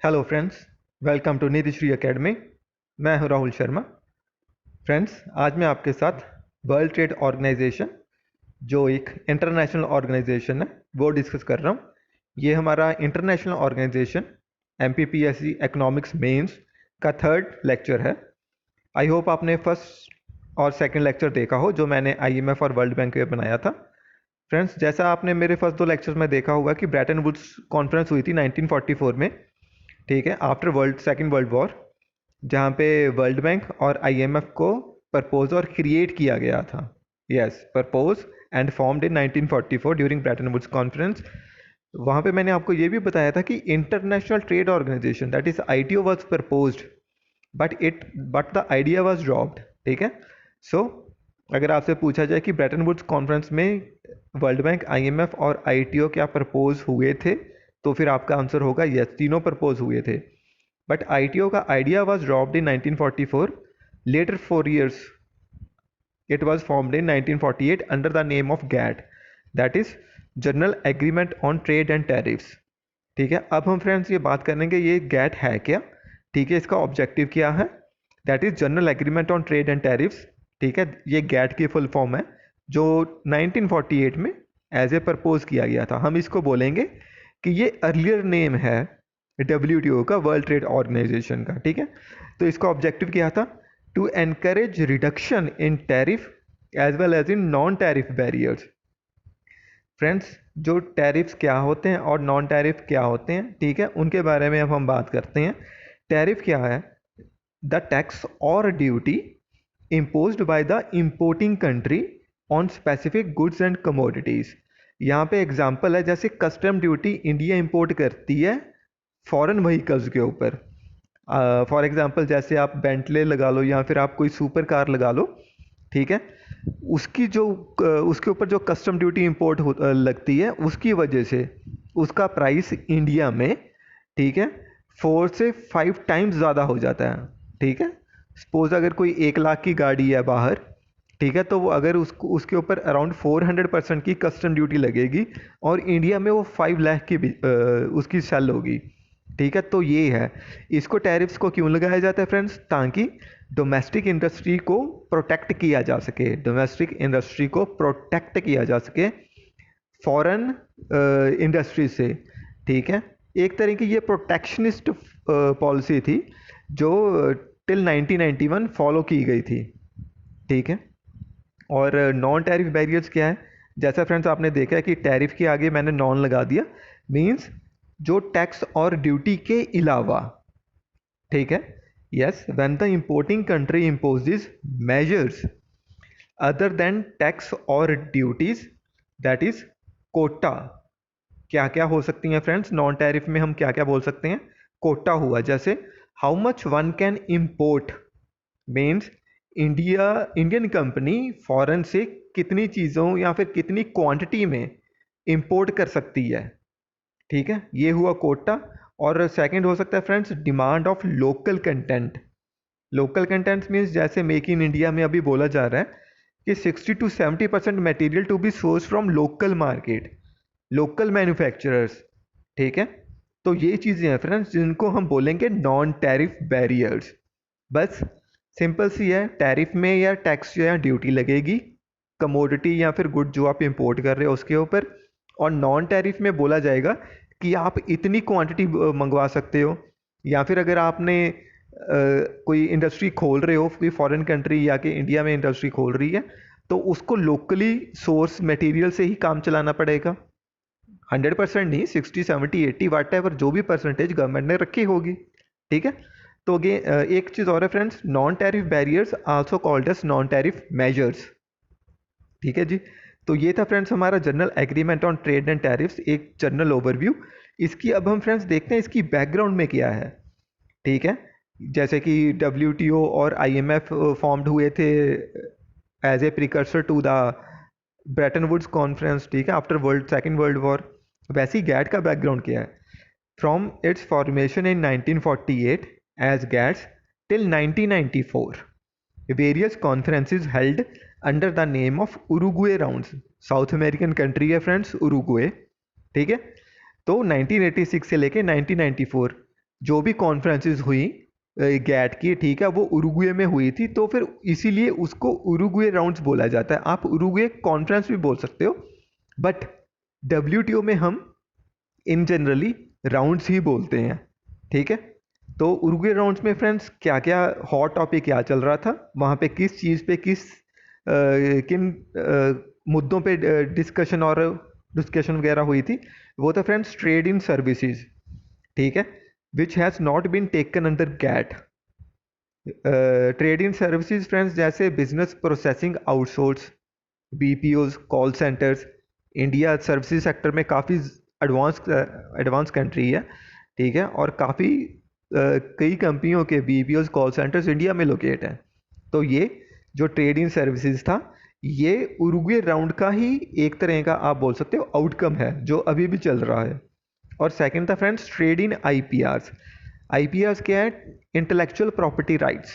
Hello friends, welcome to Nidhi Shri academy. मैं हूं Rahul Sharma. Friends, आज मैं आपके साथ वर्ल्ड ट्रेड ऑर्गेनाइजेशन, जो एक इंटरनेशनल ऑर्गेनाइजेशन है, वो डिस्कस कर रहा हूं। ये हमारा international organisation MPPSC economics mains का थर्ड लेक्चर है। आई होप आपने फर्स्ट और सेकंड लेक्चर देखा हो, जो मैंने आईएमएफ और वर्ल्ड बैंक पे बनाया था। फ्रेंड्स, जैसा आपने मेरे फर्स्ट दो लेक्चर्स में देखा होगा कि ब्रेटन वुड्स कॉन्फ्रेंस हुई थी 1944 में, ठीक है, आफ्टर सेकेंड वर्ल्ड वॉर, जहाँ पे वर्ल्ड बैंक और आईएमएफ को प्रपोज और क्रिएट किया गया था। Yes, propose and formed in 1944 during Bretton Woods conference. वहाँ पे मैंने आपको ये भी बताया था कि international trade organisation, that is ITO, was proposed, but the idea was dropped. ठीक है। सो अगर आपसे पूछा जाए कि ब्रेटन वुड्स कॉन्फ्रेंस में वर्ल्ड बैंक, आईएमएफ और आईटीओ क्या प्रपोज हुए थे, तो फिर आपका आंसर होगा यस, तीनों प्रपोज हुए थे। बट आईटीओ का idea was dropped in 1944। Later 4 years it was formed in 1948 under the name of GATT, that is General Agreement on Trade and Tariffs। ठीक है। अब हम फ्रेंड्स ये बात करेंगे ये गैट है क्या। ठीक है, इसका ऑब्जेक्टिव क्या है। That is general agreement on trade and tariffs. ठीक है, ये गैट की फुल फॉर्म है, जो 1948 में एज ए प्रपोज किया गया था। हम इसको बोलेंगे कि ये अर्लियर नेम है डब्ल्यूटीओ का, वर्ल्ड ट्रेड ऑर्गेनाइजेशन का। ठीक है, तो इसका ऑब्जेक्टिव क्या था, to encourage reduction in tariff as well as in non tariff barriers. Friends, जो टैरिफ्स क्या होते हैं और नॉन टैरिफ क्या होते हैं, ठीक है, उनके बारे में अब हम बात करते हैं। टैरिफ क्या है, द टैक्स और duty imposed by the importing country on specific goods and commodities। यहाँ पे एग्जांपल है, जैसे कस्टम ड्यूटी इंडिया इंपोर्ट करती है फॉरेन व्हीकल्स के ऊपर। फॉर एग्जांपल, जैसे आप बेंटले लगा लो या फिर आप कोई सुपर कार लगा लो, ठीक है, उसकी जो उसके ऊपर जो कस्टम ड्यूटी इंपोर्ट लगती है, उसकी वजह से उसका प्राइस इंडिया में, ठीक है, 4 से 5 टाइम्स ज़्यादा हो जाता है। ठीक है, सपोज अगर कोई 1 लाख की गाड़ी है बाहर, ठीक है, तो वो अगर उसको उसके ऊपर अराउंड 400% की कस्टम ड्यूटी लगेगी और इंडिया में वो 5 लाख की उसकी सेल होगी। ठीक है, तो ये है, इसको टैरिफ्स को क्यों लगाया जाता है फ्रेंड्स, ताकि डोमेस्टिक इंडस्ट्री को प्रोटेक्ट किया जा सके, डोमेस्टिक इंडस्ट्री को प्रोटेक्ट किया जा सके फॉरेन इंडस्ट्री से। ठीक है, एक तरह की ये प्रोटेक्शनिस्ट पॉलिसी थी, जो टिल 1991 फॉलो की गई थी। ठीक है, और नॉन टैरिफ बैरियर्स क्या है, जैसा फ्रेंड्स आपने देखा है कि टैरिफ के आगे मैंने नॉन लगा दिया, मींस जो टैक्स और ड्यूटी के अलावा। ठीक है, yes, when the importing country imposes measures other than tax और ड्यूटीज, दैट इज कोटा। क्या क्या हो सकती हैं फ्रेंड्स, नॉन टैरिफ में हम क्या क्या बोल सकते हैं। कोटा हुआ, जैसे how much one can import, means Indian company foreign से कितनी चीज़ों या फिर कितनी क्वांटिटी में इंपोर्ट कर सकती है। ठीक है, ये हुआ कोटा। और सेकंड हो सकता है friends, demand of local content. Local contents means जैसे मेक इन इंडिया में अभी बोला जा रहा है कि 60 to 70% material to be source from local market, local manufacturers. ठीक है, तो ये चीज़ें हैं फ्रेंड्स जिनको हम बोलेंगे नॉन टैरिफ बैरियर्स। बस सिंपल सी है, टैरिफ में या टैक्स या ड्यूटी लगेगी कमोडिटी या फिर गुड जो आप इंपोर्ट कर रहे हो उसके ऊपर, और नॉन टैरिफ में बोला जाएगा कि आप इतनी क्वांटिटी मंगवा सकते हो, या फिर अगर आपने कोई इंडस्ट्री खोल रहे हो कोई फॉरेन कंट्री या कि इंडिया में इंडस्ट्री खोल रही है, तो उसको लोकली सोर्स मटेरियल से ही काम चलाना पड़ेगा। 100% नहीं, 60 70 80 वाट एवर जो भी परसेंटेज गवर्नमेंट ने रखी होगी। ठीक है, तो एक चीज़ और है friends, non tariff barriers also called S non tariff measures. ठीक है जी, तो ये था फ्रेंड्स हमारा general agreement on trade and tariffs, एक जनरल ओवरव्यू। इसकी अब हम फ्रेंड्स देखते हैं इसकी बैकग्राउंड में क्या है। ठीक है, जैसे कि डब्ल्यूटीओ और आईएमएफ फॉर्म्ड हुए थे as a precursor to the Bretton Woods conference, ठीक है, आफ्टर सेकेंड वर्ल्ड वॉर। वैसे ही गैट का बैकग्राउंड क्या है, from its formation in 1948 as GATTs till 1994 various conferences held under the name of Uruguay rounds. South American country है friends Uruguay. ठीक है, तो 1986 से लेके 1994 जो भी कॉन्फ्रेंसेस हुई गैट की, ठीक है, वो उरुग्वे में हुई थी, तो फिर इसीलिए उसको उरुग्वे राउंड्स बोला जाता है। आप उरुग्वे कॉन्फ्रेंस भी बोल सकते हो, बट डब्ल्यूटीओ में हम इन जनरली राउंड्स ही बोलते हैं, ठीक है। तो उरुग्वे राउंड्स में फ्रेंड्स क्या क्या हॉट टॉपिक क्या चल रहा था वहाँ पे, किस चीज़ पे किन मुद्दों पे डिस्कशन वगैरह हुई थी, वो था फ्रेंड्स ट्रेड इन सर्विसेज, ठीक है, which has not been taken under GATT. Trade in services friends जैसे business processing outsource, BPOs, call centres. India services sector में काफ़ी एडवांस कंट्री है, ठीक है, और काफ़ी कई कंपनियों के बीपीओज कॉल सेंटर्स इंडिया में लोकेट हैं। तो ये जो ट्रेड इन सर्विसेज था, ये उरुग्वे राउंड का ही एक तरह का आप बोल सकते हो आउटकम है जो अभी भी चल रहा है। और सेकंड था फ्रेंड्स ट्रेड इन आईपीआरस। आईपीआरस क्या है? इंटेलेक्चुअल प्रॉपर्टी राइट्स,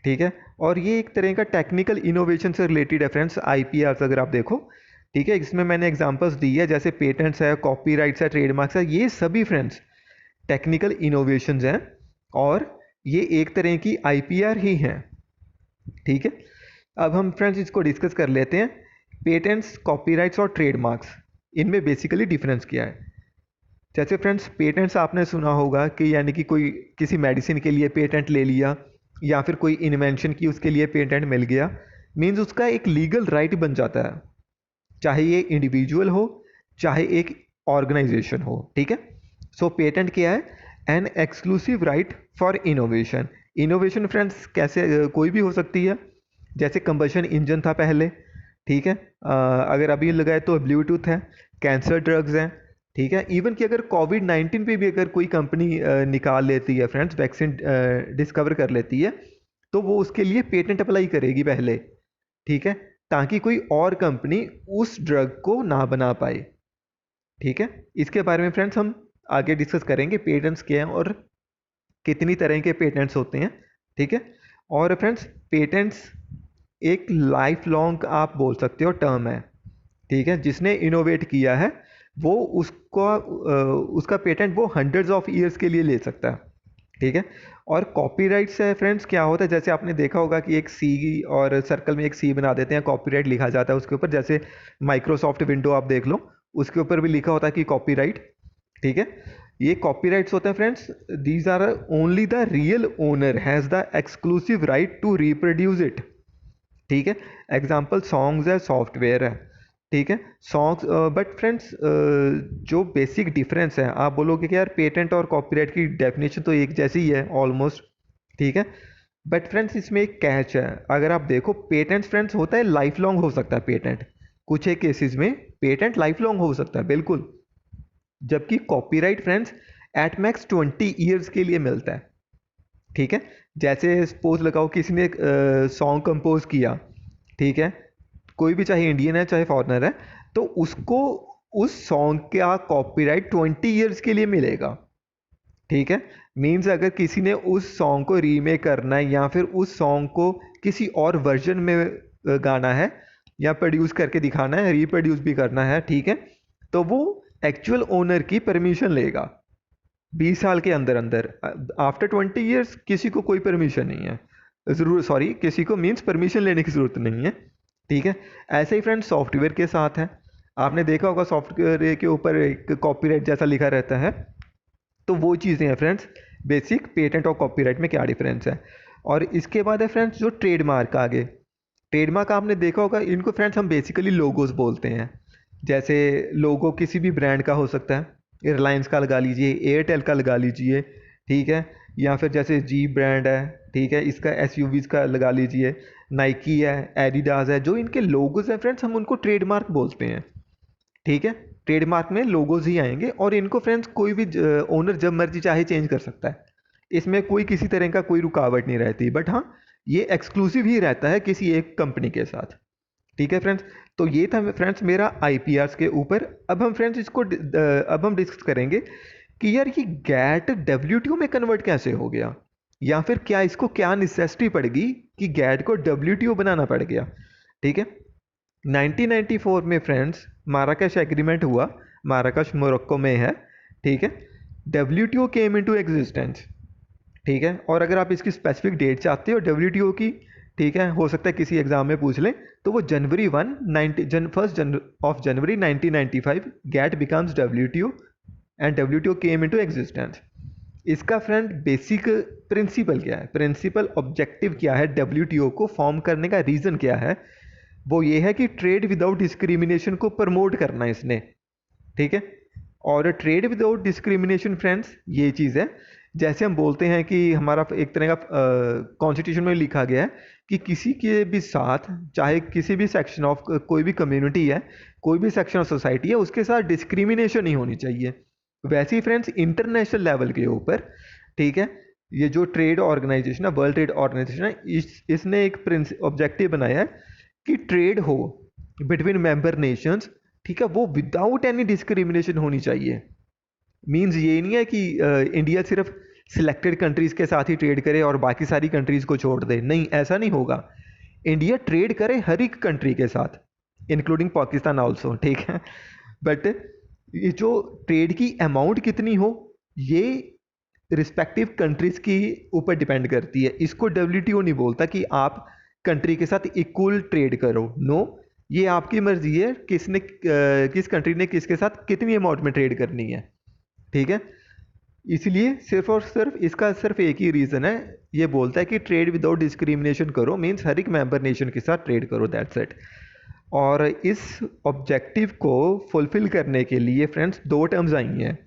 ठीक है, और ये एक तरह का टेक्निकल इनोवेशन से रिलेटेड है फ्रेंड्स आईपीआरस, अगर आप देखो, ठीक है। इसमें मैंने एग्जांपल्स दी है, जैसे पेटेंट्स है, कॉपीराइट्स है, ट्रेडमार्क्स है, ये सभी फ्रेंड्स टेक्निकल इनोवेशंस हैं और ये एक तरह की आईपीआर ही हैं, ठीक है। अब हम फ्रेंड्स इसको डिस्कस कर लेते हैं। पेटेंट्स, कॉपीराइट्स और ट्रेडमार्क्स, इनमें बेसिकली डिफरेंस क्या है। जैसे फ्रेंड्स पेटेंट्स आपने सुना होगा कि यानी कि कोई किसी मेडिसिन के लिए पेटेंट ले लिया या फिर कोई इन्वेंशन की उसके लिए पेटेंट मिल गया, मीन्स उसका एक लीगल राइट बन जाता है, चाहे ये इंडिविजुअल हो चाहे एक ऑर्गेनाइजेशन हो, ठीक है। सो पेटेंट क्या है? An exclusive right for innovation. Innovation friends कैसे कोई भी हो सकती है, जैसे कंबशन इंजन था पहले, ठीक है, अगर अभी लगाए तो ब्लूटूथ है, कैंसर ड्रग्स हैं, ठीक है। इवन कि अगर कोविड-19 पे भी अगर कोई कंपनी निकाल लेती है फ्रेंड्स, वैक्सीन डिस्कवर कर लेती है, तो वो उसके लिए पेटेंट अप्लाई करेगी पहले, ठीक है, ताकि कोई और कंपनी उस ड्रग को ना बना पाए, ठीक है। इसके बारे में फ्रेंड्स हम आगे डिस्कस करेंगे, पेटेंट्स क्या हैं और कितनी तरह के पेटेंट्स होते हैं, ठीक है। और फ्रेंड्स पेटेंट्स एक लाइफ लॉन्ग आप बोल सकते हो टर्म है, ठीक है। जिसने इनोवेट किया है वो उसका पेटेंट वो हंड्रेड्स ऑफ ईयर्स के लिए ले सकता है, ठीक है। और कॉपीराइट्स है फ्रेंड्स क्या होता है, जैसे आपने देखा होगा कि एक सी और सर्कल में एक सी बना देते हैं, कॉपीराइट लिखा जाता है उसके ऊपर, जैसे माइक्रोसॉफ्ट विंडो आप देख लो, उसके ऊपर भी लिखा होता है कि कॉपीराइट, ठीक है। ये कॉपीराइट्स होते हैं friends, these are only the real owner has the exclusive right to reproduce it, ठीक है। एग्जाम्पल सॉन्ग्स है, सॉफ्टवेयर है, ठीक है। सॉन्ग्स, बट फ्रेंड्स जो बेसिक डिफरेंस है, आप बोलोगे कि यार पेटेंट और कॉपीराइट की डेफिनेशन तो एक जैसी ही है ऑलमोस्ट, ठीक है, बट फ्रेंड्स इसमें एक कैच है। अगर आप देखो पेटेंट फ्रेंड्स होता है लाइफ लॉन्ग हो सकता है पेटेंट, कुछ एक केसेस में पेटेंट लाइफ लॉन्ग हो सकता है बिल्कुल, जबकि copyright friends at max 20 years के लिए मिलता है, ठीक है। जैसे सपोज लगाओ किसी ने सॉन्ग कंपोज किया, ठीक है, कोई भी चाहे इंडियन है चाहे फॉरेनर है, तो उसको उस सॉन्ग का कॉपीराइट 20 ईयर्स के लिए मिलेगा, ठीक है। मीन्स अगर किसी ने उस सॉन्ग को रीमेक करना है या फिर उस सॉन्ग को किसी और वर्जन में गाना है या प्रोड्यूस करके दिखाना है, रिप्रोड्यूस भी करना है, ठीक है, तो वो एक्चुअल ओनर की परमिशन लेगा 20 साल के अंदर अंदर। आफ्टर 20 ईयर्स किसी को कोई परमिशन नहीं है, ज़रूर सॉरी किसी को मीन्स परमिशन लेने की ज़रूरत नहीं है, ठीक है। ऐसे ही फ्रेंड्स सॉफ्टवेयर के साथ है, आपने देखा होगा सॉफ्टवेयर के ऊपर एक कॉपीराइट जैसा लिखा रहता है, तो वो चीज़ें हैं फ्रेंड्स बेसिक पेटेंट और कॉपीराइट में क्या डिफरेंस है। और इसके बाद है फ्रेंड्स जो ट्रेडमार्क आगे, ट्रेडमार्क आपने देखा होगा, इनको फ्रेंड्स हम बेसिकली लोगोस बोलते हैं। जैसे लोगो किसी भी ब्रांड का हो सकता है, रिलायंस का लगा लीजिए, एयरटेल का लगा लीजिए, ठीक है, या फिर जैसे जी ब्रांड है, ठीक है, इसका एसयूवीज का लगा लीजिए, नाइकी है, एडिडास है, जो इनके लोगोस हैं फ्रेंड्स हम उनको ट्रेडमार्क बोलते हैं, ठीक है। ट्रेडमार्क में लोगोज ही आएंगे और इनको फ्रेंड्स कोई भी ओनर जब मर्जी चाहे चेंज कर सकता है, इसमें कोई किसी तरह का कोई रुकावट नहीं रहती, बट हाँ ये एक्सक्लूसिव ही रहता है किसी एक कंपनी के साथ, ठीक है फ्रेंड्स। तो ये था फ्रेंड्स मेरा आईपीआरस के ऊपर। अब हम फ्रेंड्स इसको अब हम डिस्कस करेंगे कि यार ये गैट डब्ल्यूटीओ में कन्वर्ट कैसे हो गया, या फिर क्या इसको क्या नेसेसिटी पड़ेगी कि गैट को डब्ल्यूटीओ बनाना पड़ गया, ठीक है। 1994 में फ्रेंड्स माराकश एग्रीमेंट हुआ, माराकश मोरक्को में है, ठीक है। WTO केम इनटू एग्जिस्टेंस, ठीक है। और अगर आप इसकी स्पेसिफिक डेट चाहते हो WTO की, ठीक है, हो सकता है किसी एग्जाम में पूछ लें, तो वो January 1995 GATT becomes WTO and WTO came into existence. इसका फ्रेंड बेसिक प्रिंसिपल क्या है, प्रिंसिपल ऑब्जेक्टिव क्या है, WTO को फॉर्म करने का रीज़न क्या है, वो ये है कि ट्रेड विदाउट डिस्क्रिमिनेशन को प्रमोट करना है इसने, ठीक है। और ट्रेड विदाउट डिस्क्रिमिनेशन फ्रेंड्स ये चीज़ है, जैसे हम बोलते हैं कि हमारा एक तरह का कॉन्स्टिट्यूशन में लिखा गया है कि किसी के भी साथ, चाहे किसी भी सेक्शन ऑफ कोई भी कम्युनिटी है, कोई भी सेक्शन ऑफ सोसाइटी है, उसके साथ डिस्क्रिमिनेशन नहीं होनी चाहिए। वैसे ही फ्रेंड्स इंटरनेशनल लेवल के ऊपर, ठीक है, ये जो ट्रेड ऑर्गेनाइजेशन है, वर्ल्ड ट्रेड ऑर्गेनाइजेशन है, इसने एक ऑब्जेक्टिव बनाया है कि ट्रेड हो बिटवीन मेंबर नेशंस, ठीक है, वो विदाउट एनी डिस्क्रिमिनेशन होनी चाहिए। मींस ये नहीं है कि इंडिया सिर्फ सिलेक्टेड कंट्रीज़ के साथ ही ट्रेड करे और बाकी सारी कंट्रीज़ को छोड़ दे, नहीं, ऐसा नहीं होगा। इंडिया ट्रेड करे हर एक कंट्री के साथ, इंक्लूडिंग पाकिस्तान आल्सो, ठीक है। बट ये जो ट्रेड की अमाउंट कितनी हो, ये रिस्पेक्टिव कंट्रीज़ की ऊपर डिपेंड करती है। इसको WTO नहीं बोलता कि आप कंट्री के साथ इक्वल ट्रेड करो, नो, ये आपकी मर्जी है किस कंट्री ने किसके साथ कितनी अमाउंट में ट्रेड करनी है, ठीक है। इसलिए सिर्फ और सिर्फ इसका सिर्फ एक ही रीज़न है, ये बोलता है कि ट्रेड विदाउट डिस्क्रिमिनेशन करो, मीन्स हर एक मेंबर नेशन के साथ ट्रेड करो, दैट्स इट। और इस ऑब्जेक्टिव को फुलफिल करने के लिए फ्रेंड्स दो टर्म्स आई हैं,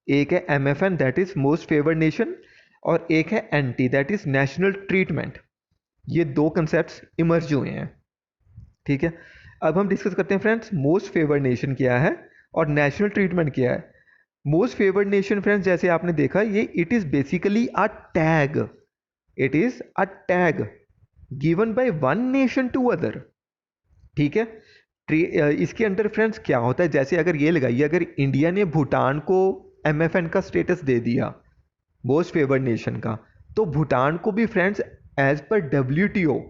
एक है MFN that is most favoured nation, और एक है NT that is national treatment. ये दो कंसेप्ट इमर्ज हुए हैं, ठीक है। अब हम डिस्कस करते हैं फ्रेंड्स मोस्ट फेवर्ड नेशन क्या है और नेशनल ट्रीटमेंट क्या है। मोस्ट फेवर्ड नेशन फ्रेंड्स, जैसे आपने देखा, ये it is basically a tag, it is a tag given by one nation to other, ठीक है। इसके अंडर फ्रेंड्स क्या होता है, जैसे अगर ये लगाइए, अगर इंडिया ने भूटान को MFN का स्टेटस दे दिया मोस्ट फेवर्ड नेशन का, तो भूटान को भी फ्रेंड्स एज पर WTO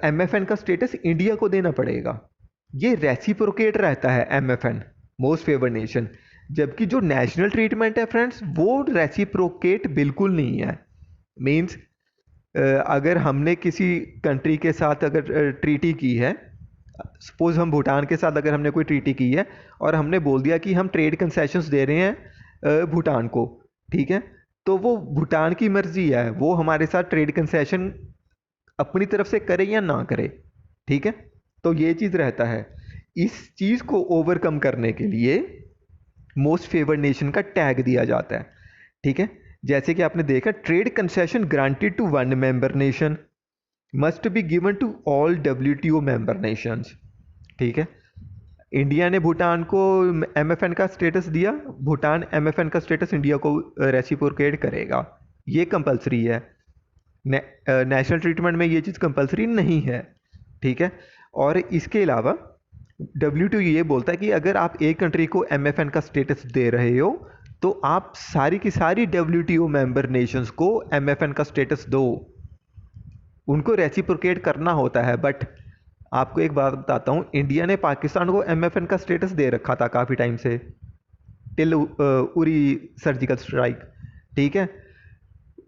MFN का स्टेटस इंडिया को देना पड़ेगा। ये रेसिप्रोकेट रहता है MFN मोस्ट फेवर्ड नेशन, जबकि जो नेशनल ट्रीटमेंट है फ्रेंड्स वो रेसिप्रोकेट बिल्कुल नहीं है। मींस अगर हमने किसी कंट्री के साथ अगर ट्रीटी की है, सपोज हम भूटान के साथ अगर हमने कोई ट्रीटी की है और हमने बोल दिया कि हम ट्रेड कंसेशंस दे रहे हैं भूटान को, ठीक है, तो वो भूटान की मर्जी है, वो हमारे साथ ट्रेड कंसेशन अपनी तरफ से करे या ना करे, ठीक है। तो ये चीज़ रहता है, इस चीज़ को ओवरकम करने के लिए मोस्ट फेवर्ड नेशन का टैग दिया जाता है, ठीक है। जैसे कि आपने देखा, trade concession granted to one member nation must be given to all WTO member nations, ठीक है। इंडिया ने भूटान को MFN का स्टेटस दिया, भूटान MFN का स्टेटस इंडिया को रेसिप्रोकेट करेगा, ये कंपलसरी है। नेशनल ट्रीटमेंट में ये चीज़ कंपलसरी नहीं है, ठीक है। और इसके अलावा WTO ये बोलता है कि अगर आप एक कंट्री को MFN का स्टेटस दे रहे हो, तो आप सारी की सारी WTO मेंबर नेशंस को MFN का स्टेटस दो, उनको रेसिप्रोकेट करना होता है। बट आपको एक बात बताता हूँ, इंडिया ने पाकिस्तान को MFN का स्टेटस दे रखा था काफ़ी टाइम से, टिल उरी सर्जिकल स्ट्राइक, ठीक है।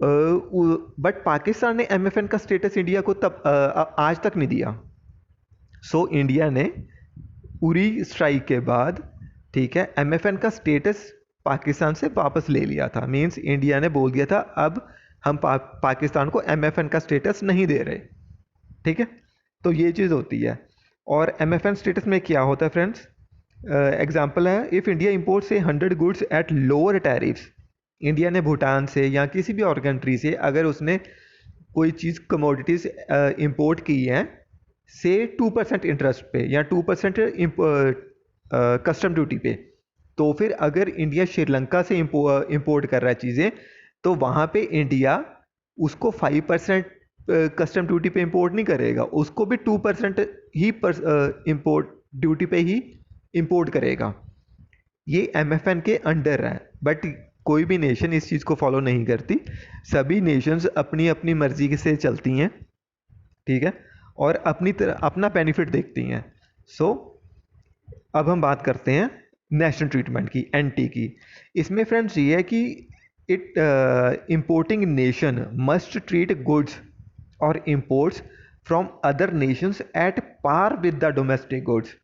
बट पाकिस्तान ने MFN का स्टेटस इंडिया को तब आज तक नहीं दिया। सो इंडिया ने उरी स्ट्राइक के बाद, ठीक है, MFN का स्टेटस पाकिस्तान से वापस ले लिया था। मींस इंडिया ने बोल दिया था अब हम पाकिस्तान को MFN का स्टेटस नहीं दे रहे, ठीक है। तो ये चीज़ होती है। और MFN स्टेटस में क्या होता है फ्रेंड्स, एग्जांपल है, इफ़ इंडिया इंपोर्ट से 100 goods at lower tariffs, India ने भूटान से या किसी भी और कंट्री से अगर उसने कोई चीज़ कमोडिटीज़ इंपोर्ट की हैं से 2% इंटरेस्ट पे या 2% कस्टम ड्यूटी पे, तो फिर अगर इंडिया श्रीलंका से इंपोर्ट कर रहा है चीज़ें, तो वहाँ पे इंडिया उसको 5% कस्टम ड्यूटी पे इंपोर्ट नहीं करेगा, उसको भी 2% ही इंपोर्ट ड्यूटी पे ही इंपोर्ट करेगा। ये MFN के अंडर है, बट कोई भी नेशन इस चीज़ को फॉलो नहीं करती, सभी नेशंस अपनी अपनी मर्जी से चलती हैं, ठीक है, और अपनी तरह अपना बेनिफिट देखती हैं। सो अब हम बात करते हैं नेशनल ट्रीटमेंट की, एनटी की। इसमें फ्रेंड्स ये है कि it importing nation must treat goods और imports from other nations at par with the domestic goods.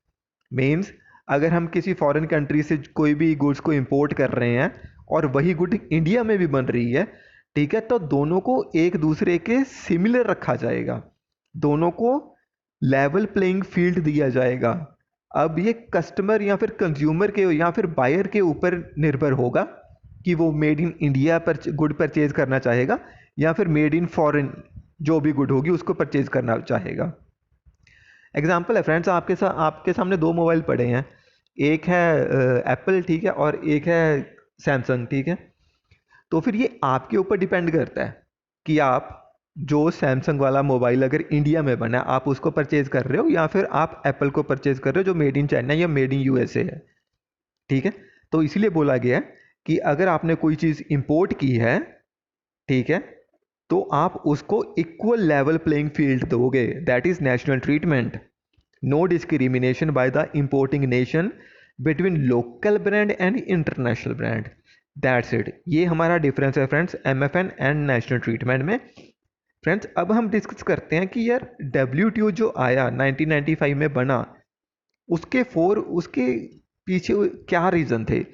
Means अगर हम किसी फॉरेन कंट्री से कोई भी गुड्स को इंपोर्ट कर रहे हैं और वही गुड इंडिया में भी बन रही है, ठीक है, तो दोनों को एक दूसरे के सिमिलर रखा जाएगा, दोनों को लेवल प्लेइंग फील्ड दिया जाएगा। अब ये कस्टमर या फिर कंज्यूमर के या फिर बायर के ऊपर निर्भर होगा कि वो मेड इन इंडिया पर गुड परचेज करना चाहेगा या फिर मेड इन फॉरेन जो भी गुड होगी उसको परचेज करना चाहेगा। एग्जाम्पल है फ्रेंड्स, आपके सामने दो मोबाइल पड़े हैं, एक है एप्पल, ठीक है, और एक है सैमसंग, ठीक है। तो फिर ये आपके ऊपर डिपेंड करता है कि आप जो सैमसंग वाला मोबाइल अगर इंडिया में बना है आप उसको परचेज कर रहे हो या फिर आप एप्पल को परचेज कर रहे हो जो मेड इन चाइना या मेड इन यूएसए है, ठीक है। तो इसीलिए बोला गया है कि अगर आपने कोई चीज़ इंपोर्ट की है, ठीक है, तो आप उसको इक्वल लेवल प्लेइंग फील्ड दोगे, that is national treatment. No discrimination by the importing nation between local brand and international brand, that's it. ये हमारा डिफरेंस है friends MFN and national treatment में। फ्रेंड्स अब हम डिस्कस करते हैं कि यार डब्ल्यूटीओ जो आया 1995 में बना, उसके पीछे क्या रीज़न थे,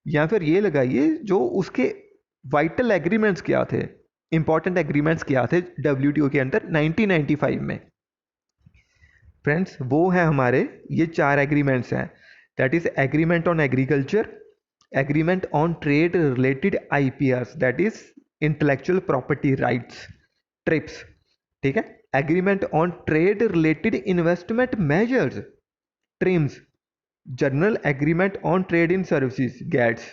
या फिर ये लगाइए जो उसके वाइटल एग्रीमेंट्स क्या थे, इंपॉर्टेंट एग्रीमेंट्स क्या थे डब्ल्यूटीओ के अंदर 1995 में। फ्रेंड्स वो है हमारे ये 4 एग्रीमेंट्स हैं, that is agreement on agriculture, agreement on trade related IPRs, that is intellectual property rights, TRIPS, ठीक है, agreement on trade related investment measures, TRIMS, general agreement on trade in services, GATS,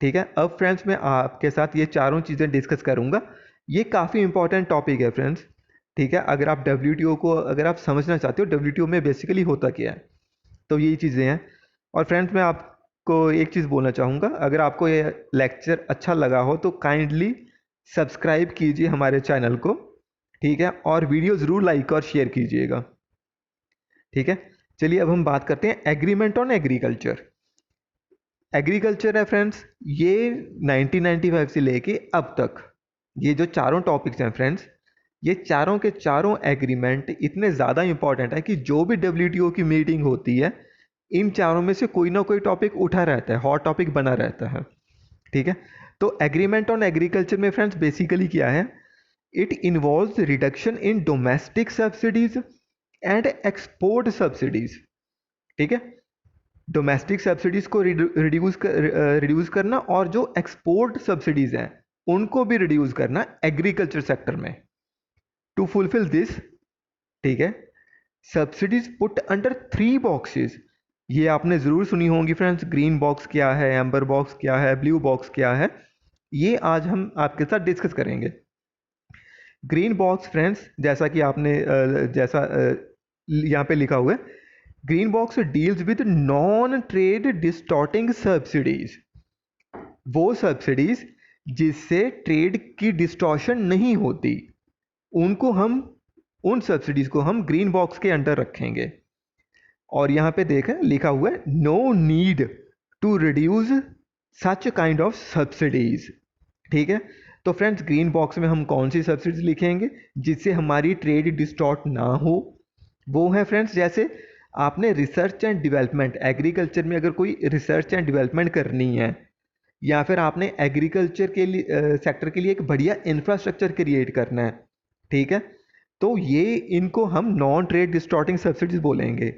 ठीक है। अब friends मैं आपके साथ ये चारों चीज़ें डिस्कस करूंगा, ये काफ़ी इंपॉर्टेंट टॉपिक है फ्रेंड्स, ठीक है। अगर आप डब्ल्यूटीओ को अगर आप समझना चाहते हो डब्ल्यूटीओ में बेसिकली होता क्या है, तो यही चीज़ें हैं। और फ्रेंड्स मैं आपको एक चीज़ बोलना चाहूँगा, अगर आपको ये लेक्चर अच्छा लगा हो तो काइंडली सब्सक्राइब कीजिए हमारे चैनल को, ठीक है, और वीडियो ज़रूर लाइक और शेयर कीजिएगा, ठीक है। चलिए अब हम बात करते हैं एग्रीमेंट ऑन एग्रीकल्चर। एग्रीकल्चर है फ्रेंड्स, ये 1995 से लेके अब तक ये जो चारों टॉपिक्स हैं फ्रेंड्स, ये चारों के चारों एग्रीमेंट इतने ज़्यादा इंपॉर्टेंट है कि जो भी डब्ल्यूटीओ की मीटिंग होती है इन चारों में से कोई ना कोई टॉपिक उठा रहता है, हॉट टॉपिक बना रहता है, ठीक है। तो एग्रीमेंट ऑन एग्रीकल्चर में फ्रेंड्स बेसिकली क्या है, it involves reduction in domestic subsidies and export subsidies, ठीक है। डोमेस्टिक सब्सिडीज को रिड्यूस करना और जो एक्सपोर्ट सब्सिडीज हैं उनको भी रिड्यूस करना एग्रीकल्चर सेक्टर में। टू फुलफिल दिस, ठीक है, सब्सिडीज पुट अंडर 3 बॉक्सेस, ये आपने जरूर सुनी होंगी फ्रेंड्स, ग्रीन बॉक्स क्या है, एम्बर बॉक्स क्या है, ब्लू बॉक्स क्या है, ये आज हम आपके साथ डिस्कस करेंगे। ग्रीन बॉक्स फ्रेंड्स जैसा कि आपने यहाँ पे लिखा हुआ है, green box deals with non trade distorting subsidies, वो सब्सिडीज जिससे ट्रेड की डिस्टॉर्शन नहीं होती, उन सब्सिडीज को हम ग्रीन बॉक्स के अंडर रखेंगे। और यहाँ पे देखें लिखा हुआ है no need to reduce such kind of subsidies, ठीक है। तो फ्रेंड्स ग्रीन बॉक्स में हम कौन सी सब्सिडीज लिखेंगे जिससे हमारी ट्रेड डिस्टॉर्ट ना हो, वो है फ्रेंड्स जैसे आपने रिसर्च एंड डेवलपमेंट, एग्रीकल्चर में अगर कोई रिसर्च एंड डेवलपमेंट करनी है या फिर आपने एग्रीकल्चर के लिए सेक्टर के लिए एक बढ़िया इंफ्रास्ट्रक्चर क्रिएट करना है, ठीक है, तो ये इनको हम नॉन ट्रेड डिस्टॉर्टिंग सब्सिडीज बोलेंगे।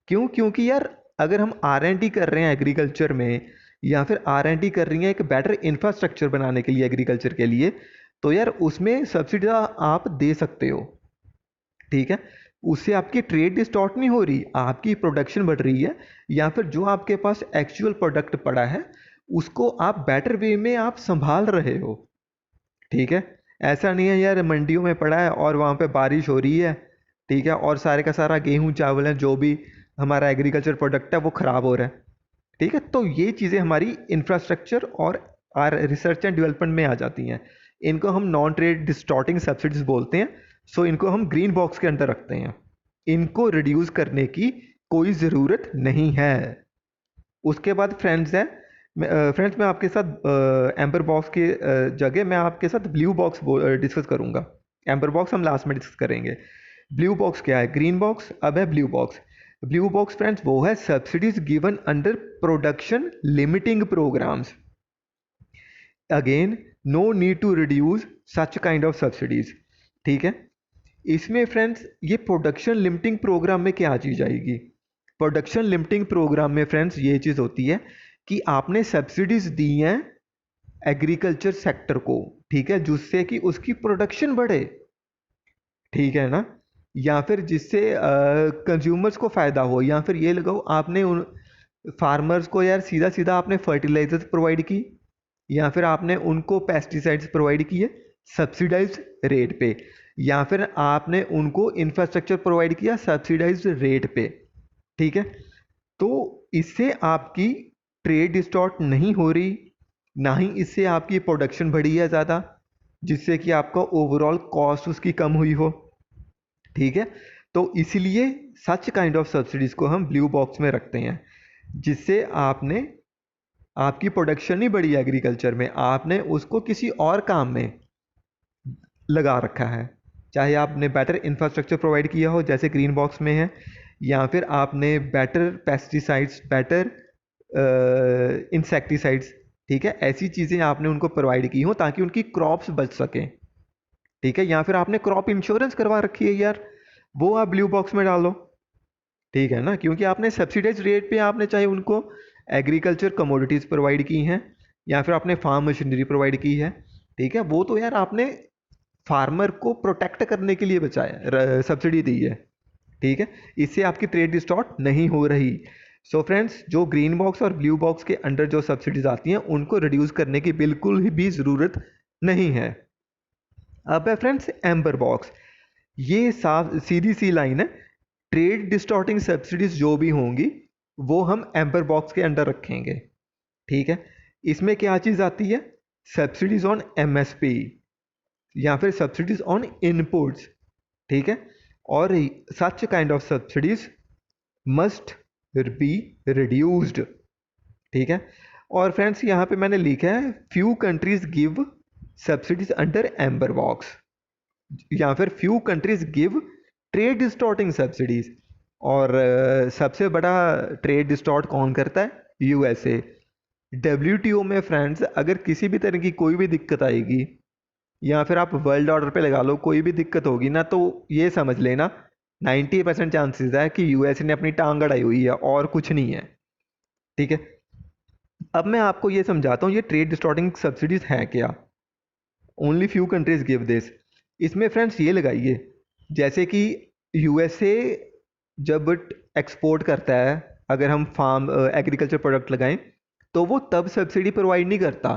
क्यों? क्योंकि यार अगर हम R&D कर रहे हैं एग्रीकल्चर में या फिर R&D कर रही हैं एक बेटर इंफ्रास्ट्रक्चर बनाने के लिए एग्रीकल्चर के लिए, तो यार उसमें सब्सिडी आप दे सकते हो, ठीक है। उससे आपकी ट्रेड डिस्टॉर्ट नहीं हो रही, आपकी प्रोडक्शन बढ़ रही है, या फिर जो आपके पास एक्चुअल प्रोडक्ट पड़ा है उसको आप बेटर वे में आप संभाल रहे हो, ठीक है। ऐसा नहीं है यार मंडियों में पड़ा है और वहाँ पे बारिश हो रही है, ठीक है, और सारे का सारा गेहूँ चावल है जो भी हमारा एग्रीकल्चर प्रोडक्ट है वो ख़राब हो रहा है, ठीक है। तो ये चीज़ें हमारी इंफ्रास्ट्रक्चर और रिसर्च एंड डेवलपमेंट में आ जाती हैं, इनको हम नॉन ट्रेड डिस्टॉर्टिंग सब्सिडीज बोलते हैं। सो इनको हम ग्रीन बॉक्स के अंदर रखते हैं, इनको रिड्यूस करने की कोई ज़रूरत नहीं है, उसके बाद फ्रेंड्स है, फ्रेंड्स मैं आपके साथ एम्बर बॉक्स के जगह मैं आपके साथ ब्लू बॉक्स डिस्कस करूंगा। एम्बर बॉक्स हम लास्ट में डिस्कस करेंगे। ब्लू बॉक्स क्या है? ग्रीन बॉक्स, अब है blue box. Blue box friends वो है subsidies given under production limiting programmes. Again no need to reduce such kind of subsidies. ठीक है, इसमें फ्रेंड्स ये प्रोडक्शन लिमिटिंग प्रोग्राम में क्या चीज़ आएगी? प्रोडक्शन लिमिटिंग प्रोग्राम में फ्रेंड्स ये चीज़ होती है कि आपने सब्सिडीज दी हैं एग्रीकल्चर सेक्टर को, ठीक है, जिससे कि उसकी प्रोडक्शन बढ़े, ठीक है ना, या फिर जिससे कंज्यूमर्स को फ़ायदा हो, या फिर ये लगाओ आपने उन फार्मर्स को यार सीधा सीधा आपने फर्टिलाइजर्स प्रोवाइड की, या फिर आपने उनको पेस्टिसाइड्स प्रोवाइड किए सब्सिडाइज्ड रेट पे, या फिर आपने उनको इंफ्रास्ट्रक्चर प्रोवाइड किया सब्सिडाइज्ड रेट पे। ठीक है, तो इससे आपकी ट्रेड डिस्टॉर्ट नहीं हो रही, ना ही इससे आपकी प्रोडक्शन बढ़ी है ज़्यादा, जिससे कि आपका ओवरऑल कॉस्ट उसकी कम हुई हो। ठीक है, तो इसीलिए सच काइंड ऑफ सब्सिडीज़ को हम ब्लू बॉक्स में रखते हैं, जिससे आपने आपकी प्रोडक्शन नहीं बढ़ी एग्रीकल्चर में, आपने उसको किसी और काम में लगा रखा है। चाहे आपने बेटर इंफ्रास्ट्रक्चर प्रोवाइड किया हो जैसे ग्रीन बॉक्स में है, या फिर आपने बेटर पेस्टिसाइड्स, बेटर इंसेक्टिसाइड्स, ठीक है, ऐसी चीज़ें आपने उनको प्रोवाइड की हो ताकि उनकी क्रॉप्स बच सकें। ठीक है, या फिर आपने क्रॉप इंश्योरेंस करवा रखी है यार, वो आप ब्लू बॉक्स में डालो। ठीक है ना, क्योंकि आपने सब्सिडाइज रेट पे आपने चाहे उनको एग्रीकल्चर कमोडिटीज़ प्रोवाइड की हैं, या फिर आपने फार्म मशीनरी प्रोवाइड की है। ठीक है, वो तो यार आपने फार्मर को प्रोटेक्ट करने के लिए बचाया, सब्सिडी दी है। ठीक है, इससे आपकी ट्रेड डिस्टॉर्ट नहीं हो रही। सो फ्रेंड्स, जो ग्रीन बॉक्स और ब्लू बॉक्स के अंडर जो सब्सिडीज आती हैं उनको रिड्यूस करने की बिल्कुल भी ज़रूरत नहीं है। अब है फ्रेंड्स एम्बर बॉक्स। ये साफ सीधी सी लाइन है, ट्रेड डिस्टॉर्टिंग सब्सिडीज जो भी होंगी वो हम एम्बर बॉक्स के अंडर रखेंगे। ठीक है, इसमें क्या चीज़ आती है? सब्सिडीज ऑन एमएसपी, या फिर सब्सिडीज ऑन इनपुट्स। ठीक है, और सच kind of subsidies must be reduced. ठीक है, और फ्रेंड्स यहाँ पे मैंने लिखा है few countries give subsidies under amber box, या फिर few countries give trade distorting subsidies. और सबसे बड़ा ट्रेड डिस्टॉर्ट कौन करता है? यूएसए। डब्ल्यूटीओ में फ्रेंड्स अगर किसी भी तरह की कोई भी दिक्कत आएगी, या फिर आप वर्ल्ड ऑर्डर पे लगा लो, कोई भी दिक्कत होगी ना, तो ये समझ लेना 90% चांसेस है कि यूएसए ने अपनी टांग अड़ाई हुई है और कुछ नहीं है। ठीक है, अब मैं आपको ये समझाता हूँ ये ट्रेड डिस्टॉर्टिंग सब्सिडीज हैं क्या। Only few countries give this. इसमें फ्रेंड्स ये लगाइए, जैसे कि यूएसए जब एक्सपोर्ट करता है, अगर हम फार्म एग्रीकल्चर प्रोडक्ट लगाएं, तो वो तब सब्सिडी प्रोवाइड नहीं करता।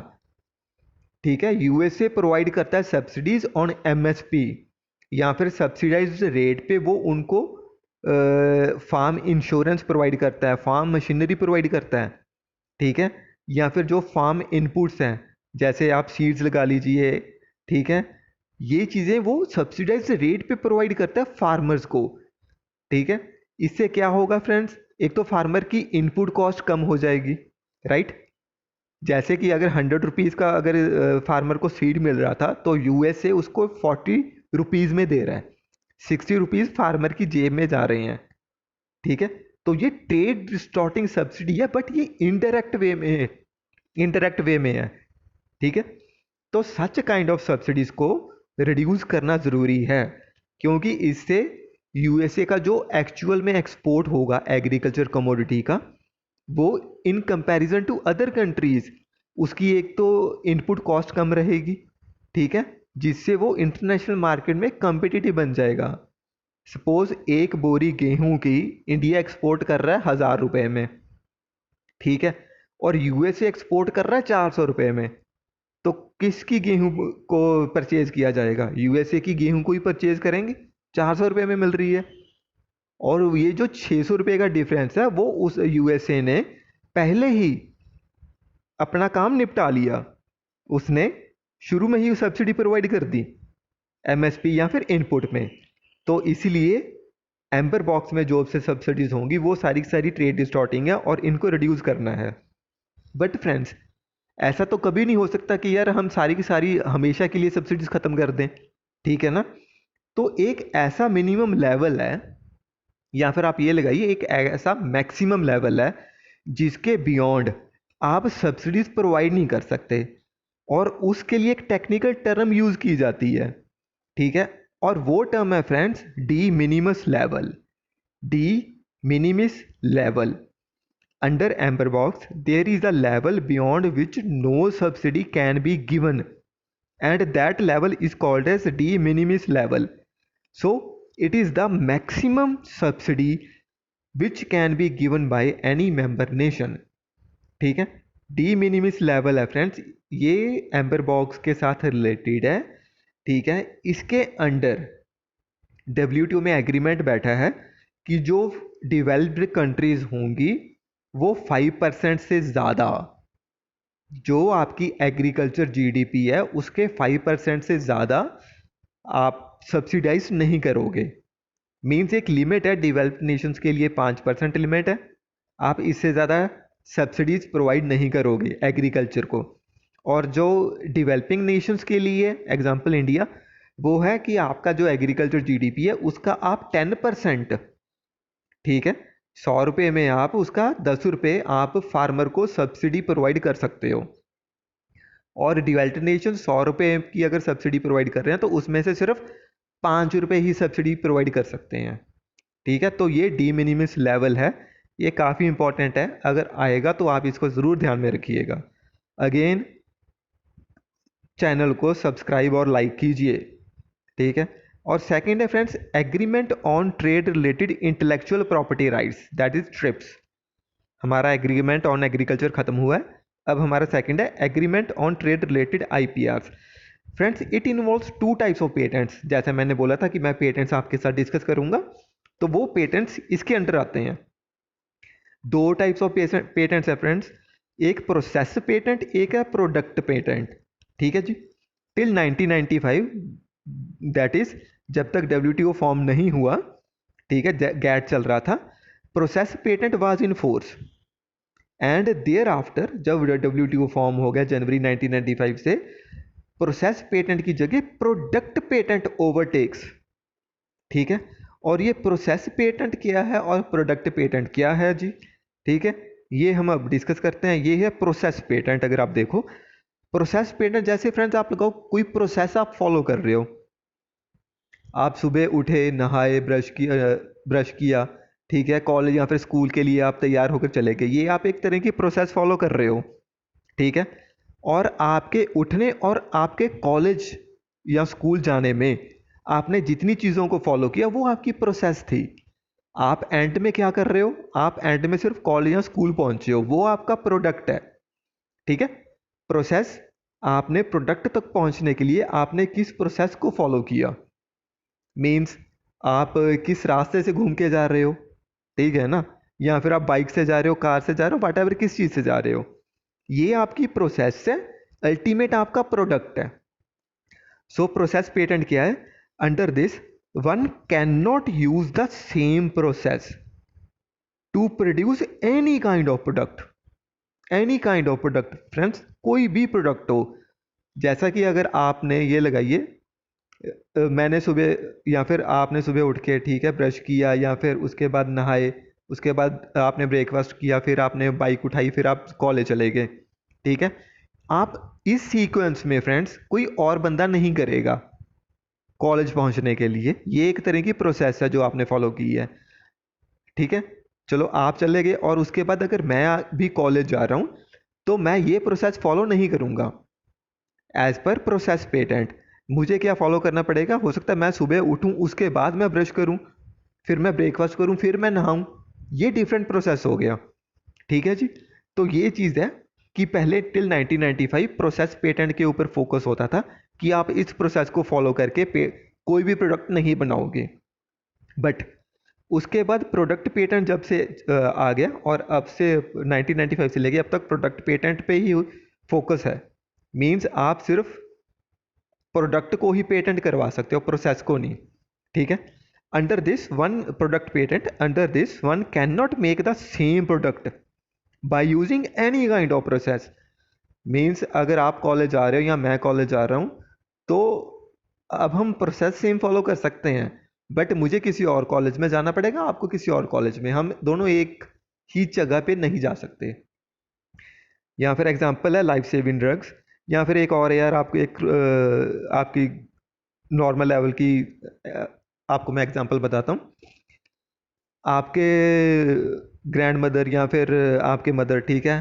ठीक है, यूएसए प्रोवाइड करता है सब्सिडीज ऑन एमएसपी, या फिर सब्सिडाइज्ड रेट पे वो उनको फार्म इंश्योरेंस प्रोवाइड करता है, फार्म मशीनरी प्रोवाइड करता है। ठीक है, या फिर जो फार्म इनपुट्स हैं, जैसे आप सीड्स लगा लीजिए, ठीक है, ये चीज़ें वो सब्सिडाइज्ड रेट पे प्रोवाइड करता है फार्मर्स को। ठीक है, इससे क्या होगा फ्रेंड्स? एक तो फार्मर की इनपुट कॉस्ट कम हो जाएगी, राइट। जैसे कि अगर 100 रुपीज़ का अगर फार्मर को सीड मिल रहा था, तो यूएसए उसको 40 रुपीज़ में दे रहा है, 60 रुपीज़ फार्मर की जेब में जा रहे हैं। ठीक है, तो ये ट्रेड डिस्टॉर्टिंग सब्सिडी है, बट ये इनडायरेक्ट वे में है। ठीक है, तो सच काइंड ऑफ सब्सिडीज को रिड्यूस करना ज़रूरी है, क्योंकि इससे यूएसए का जो एक्चुअल में एक्सपोर्ट होगा एग्रीकल्चर कमोडिटी का, वो in comparison to other countries उसकी एक तो इनपुट कॉस्ट कम रहेगी। ठीक है, जिससे वो इंटरनेशनल मार्केट में कम्पिटिटिव बन जाएगा। सपोज एक बोरी गेहूं की इंडिया एक्सपोर्ट कर रहा है 1000 रुपये में, ठीक है, और यूएसए एक्सपोर्ट कर रहा है 400 रुपये में, तो किसकी गेहूं को परचेज किया जाएगा? यूएसए की गेहूं को ही परचेज करेंगे, 400 रुपये में मिल रही है। और ये जो 600 रुपये का डिफरेंस है वो उस यूएसए ने पहले ही अपना काम निपटा लिया, उसने शुरू में ही सब्सिडी प्रोवाइड कर दी एमएसपी या फिर इनपुट में। तो इसीलिए एम्बर बॉक्स में जो से सब्सिडीज होंगी वो सारी की सारी ट्रेड डिस्टॉर्टिंग है और इनको रिड्यूस करना है। बट फ्रेंड्स, ऐसा तो कभी नहीं हो सकता कि यार हम सारी की सारी हमेशा के लिए सब्सिडीज खत्म कर दें, ठीक है ना। तो एक ऐसा मिनिमम लेवल है, या फिर आप ये लगाइए एक ऐसा मैक्सिमम लेवल है जिसके बियॉन्ड आप सब्सिडीज प्रोवाइड नहीं कर सकते, और उसके लिए एक टेक्निकल टर्म यूज की जाती है, ठीक है। और वो टर्म है friends de minimis level. De minimis level. Under Amber Box, there is a level beyond which no subsidy can be given, and that level is called as de minimis level. So, it is the maximum subsidy which can be given by any member nation. ठीक है, D minimis level है friends, ये amber box के साथ related है, ठीक है। इसके अंडर WTO में एग्रीमेंट बैठा है कि जो डेवलप्ड कंट्रीज होंगी वो 5% से ज़्यादा, जो आपकी एग्रीकल्चर जीडीपी है उसके 5% से ज़्यादा आप सब्सिडाइज नहीं करोगे। मीन्स एक लिमिट है, डेवलप्ड नेशंस के लिए 5% लिमिट है, आप इससे ज़्यादा सब्सिडीज प्रोवाइड नहीं करोगे एग्रीकल्चर को। और जो डेवलपिंग नेशंस के लिए एग्जांपल इंडिया, वो है कि आपका जो एग्रीकल्चर जीडीपी है उसका आप 10%, ठीक है, 100 रुपये में आप उसका 10 रुपये आप फार्मर को सब्सिडी प्रोवाइड कर सकते हो। और डेवलप्ड नेशन 100 रुपये की अगर सब्सिडी प्रोवाइड कर रहे हैं तो उसमें से सिर्फ 5 रुपये ही सब्सिडी प्रोवाइड कर सकते हैं, ठीक है। तो ये डी मिनिमिस लेवल है, ये काफ़ी इंपॉर्टेंट है, अगर आएगा तो आप इसको ज़रूर ध्यान में रखिएगा। अगेन चैनल को सब्सक्राइब और लाइक कीजिए, ठीक है। और सेकंड है friends agreement on trade related intellectual property rights, that is trips. हमारा एग्रीमेंट ऑन एग्रीकल्चर खत्म हुआ है, अब हमारा सेकंड है agreement on trade related IPRs। Friends it involves 2 types of patents, जैसे मैंने बोला था कि मैं पेटेंट्स आपके साथ डिस्कस करूंगा, तो वो पेटेंट्स इसके अंडर आते हैं। 2 टाइप्स ऑफ पेटेंट्स है फ्रेंड्स, एक प्रोसेस पेटेंट, एक है प्रोडक्ट पेटेंट, ठीक है जी। टिल 1995, दैट इज जब तक WTO फॉर्म नहीं हुआ, ठीक है, गैट चल रहा था, process patent was in force. And thereafter जब WTO फॉर्म हो गया जनवरी 1995 से, प्रोसेस पेटेंट की जगह प्रोडक्ट पेटेंट ओवरटेक्स, ठीक है। और ये प्रोसेस पेटेंट क्या है और प्रोडक्ट पेटेंट क्या है जी, ठीक है, ये हम अब डिस्कस करते हैं। ये है प्रोसेस पेटेंट। अगर आप देखो प्रोसेस पेटेंट, जैसे फ्रेंड्स आप लगाओ कोई प्रोसेस आप फॉलो कर रहे हो, आप सुबह उठे, नहाए, ब्रश किया, ठीक है, कॉलेज या फिर स्कूल के लिए आप तैयार होकर चले गए, ये आप एक तरह की प्रोसेस फॉलो कर रहे हो, ठीक है। और आपके उठने और आपके कॉलेज या स्कूल जाने में आपने जितनी चीज़ों को फॉलो किया वो आपकी प्रोसेस थी। आप एंड में क्या कर रहे हो, आप एंड में सिर्फ कॉलेज या स्कूल पहुंचे हो, वो आपका प्रोडक्ट है, ठीक है। प्रोसेस, आपने प्रोडक्ट तक पहुंचने के लिए आपने किस प्रोसेस को फॉलो किया, मीन्स आप किस रास्ते से घूम के जा रहे हो, ठीक है ना, या फिर आप बाइक से जा रहे हो, कार से जा रहे हो, वट एवर किस चीज़ से जा रहे हो, ये आपकी प्रोसेस है, अल्टीमेट आपका प्रोडक्ट है। सो प्रोसेस पेटेंट क्या है, under this one can not use the same process to produce any kind of product. Any kind of product friends, कोई भी प्रोडक्ट हो, जैसा कि अगर आपने ये लगाइए, मैंने सुबह या फिर आपने सुबह उठ के, ठीक है, ब्रश किया या फिर उसके बाद नहाए, उसके बाद आपने ब्रेकफास्ट किया, फिर आपने बाइक उठाई, फिर आप कॉलेज चले गए, ठीक है। आप इस सीक्वेंस में फ्रेंड्स कोई और बंदा नहीं करेगा कॉलेज पहुंचने के लिए, ये एक तरह की प्रोसेस है जो आपने फॉलो की है, ठीक है। चलो आप चले गए और उसके बाद अगर मैं भी कॉलेज जा रहा हूं तो मैं ये प्रोसेस फॉलो नहीं करूंगा। एज पर प्रोसेस पेटेंट मुझे क्या फॉलो करना पड़ेगा, हो सकता है मैं सुबह उठूं, उसके बाद मैं ब्रश करूं, फिर मैं ब्रेकफास्ट करूं, फिर मैं नहाऊं, ये डिफरेंट प्रोसेस हो गया, ठीक है जी। तो ये चीज़ है कि पहले टिल 1995 प्रोसेस पेटेंट के ऊपर फोकस होता था कि आप इस प्रोसेस को फॉलो करके कोई भी प्रोडक्ट नहीं बनाओगे। बट उसके बाद प्रोडक्ट पेटेंट जब से आ गया, और अब से 1995 से लेके अब तक प्रोडक्ट पेटेंट पे ही फोकस है। मींस आप सिर्फ प्रोडक्ट को ही पेटेंट करवा सकते हो, प्रोसेस को नहीं, ठीक है। under this one product patent, under this one cannot make the same product by using any kind of process. Means अगर आप कॉलेज जा रहे हो या मैं कॉलेज जा रहा हूँ तो अब हम प्रोसेस सेम फॉलो कर सकते हैं, बट मुझे किसी और कॉलेज में जाना पड़ेगा, आपको किसी और कॉलेज में, हम दोनों एक ही जगह पे नहीं जा सकते। या फिर एग्जांपल है लाइफ सेविंग ड्रग्स, या फिर एक और है यार, आपको एक आपकी नॉर्मल लेवल की आपको मैं एग्जांपल बताता हूँ। आपके ग्रैंड मदर या फिर आपके मदर, ठीक है,